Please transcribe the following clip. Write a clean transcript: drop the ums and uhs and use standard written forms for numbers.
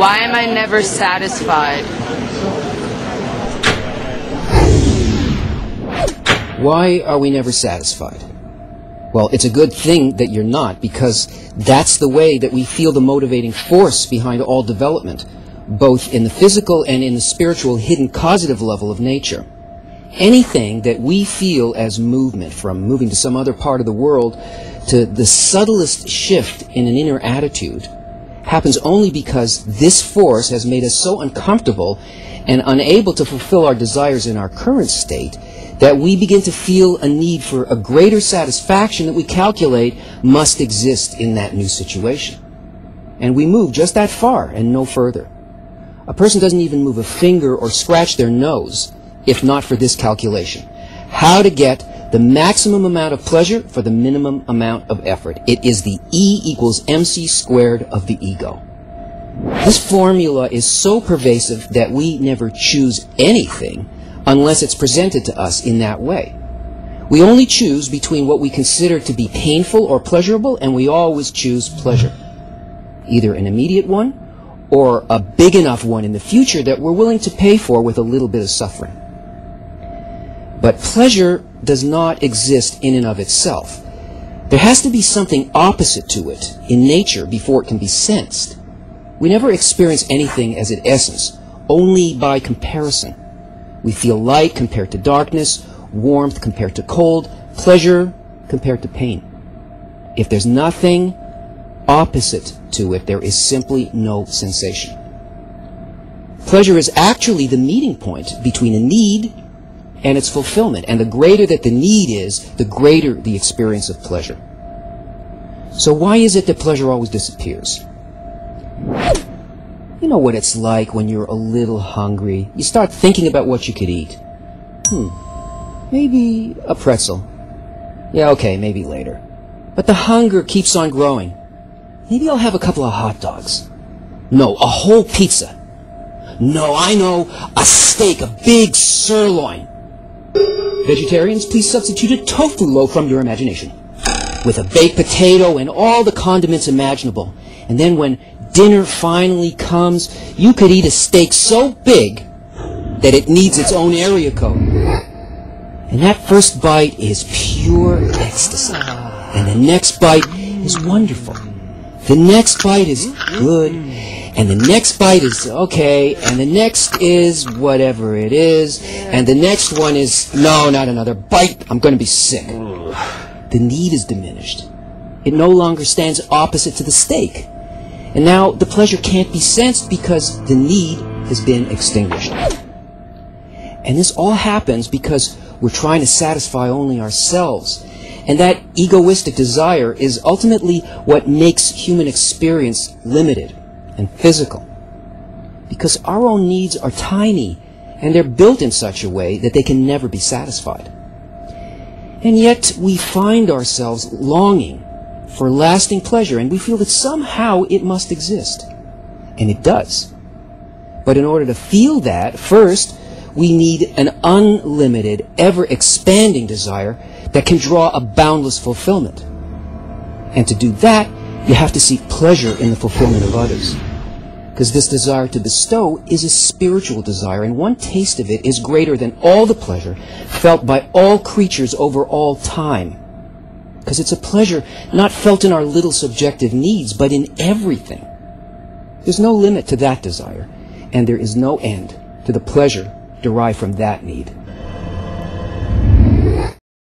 Why am I never satisfied? Why are we never satisfied? Well, it's a good thing that you're not, because that's the way that we feel the motivating force behind all development, both in the physical and in the spiritual hidden causative level of nature. Anything that we feel as movement, from moving to some other part of the world to the subtlest shift in an inner attitude, happens only because this force has made us so uncomfortable and unable to fulfill our desires in our current state that we begin to feel a need for a greater satisfaction that we calculate must exist in that new situation. And we move just that far and no further. A person doesn't even move a finger or scratch their nose if not for this calculation. How to get the maximum amount of pleasure for the minimum amount of effort. It is the E equals MC squared of the ego. This formula is so pervasive that we never choose anything unless it's presented to us in that way. We only choose between what we consider to be painful or pleasurable, and we always choose pleasure. Either an immediate one or a big enough one in the future that we're willing to pay for with a little bit of suffering. But pleasure does not exist in and of itself. There has to be something opposite to it in nature before it can be sensed. We never experience anything as its essence, only by comparison. We feel light compared to darkness, warmth compared to cold, pleasure compared to pain. If there's nothing opposite to it, there is simply no sensation. Pleasure is actually the meeting point between a need and its fulfillment, and the greater that the need is, the greater the experience of pleasure. So why is it that pleasure always disappears? You know what it's like when you're a little hungry. You start thinking about what you could eat. Maybe a pretzel. Yeah, okay, maybe later. But the hunger keeps on growing. Maybe I'll have a couple of hot dogs. No, a whole pizza. No, I know, a steak, a big sirloin. Vegetarians, please substitute a tofu loaf from your imagination, with a baked potato and all the condiments imaginable. And then when dinner finally comes, you could eat a steak so big that it needs its own area code. And that first bite is pure ecstasy. And the next bite is wonderful. The next bite is good. And the next bite is okay. And the next is whatever it is. And the next one is, no, not another bite. I'm going to be sick. The need is diminished. It no longer stands opposite to the steak. And now the pleasure can't be sensed because the need has been extinguished. And this all happens because we're trying to satisfy only ourselves. And that egoistic desire is ultimately what makes human experience limited and physical. Because our own needs are tiny, and they're built in such a way that they can never be satisfied. And yet we find ourselves longing for lasting pleasure, and we feel that somehow it must exist. And it does. But in order to feel that, first, we need an unlimited, ever-expanding desire that can draw a boundless fulfillment. And to do that, you have to seek pleasure in the fulfillment of others. Because this desire to bestow is a spiritual desire, and one taste of it is greater than all the pleasure felt by all creatures over all time. Because it's a pleasure not felt in our little subjective needs, but in everything. There's no limit to that desire, and there is no end to the pleasure derived from that need.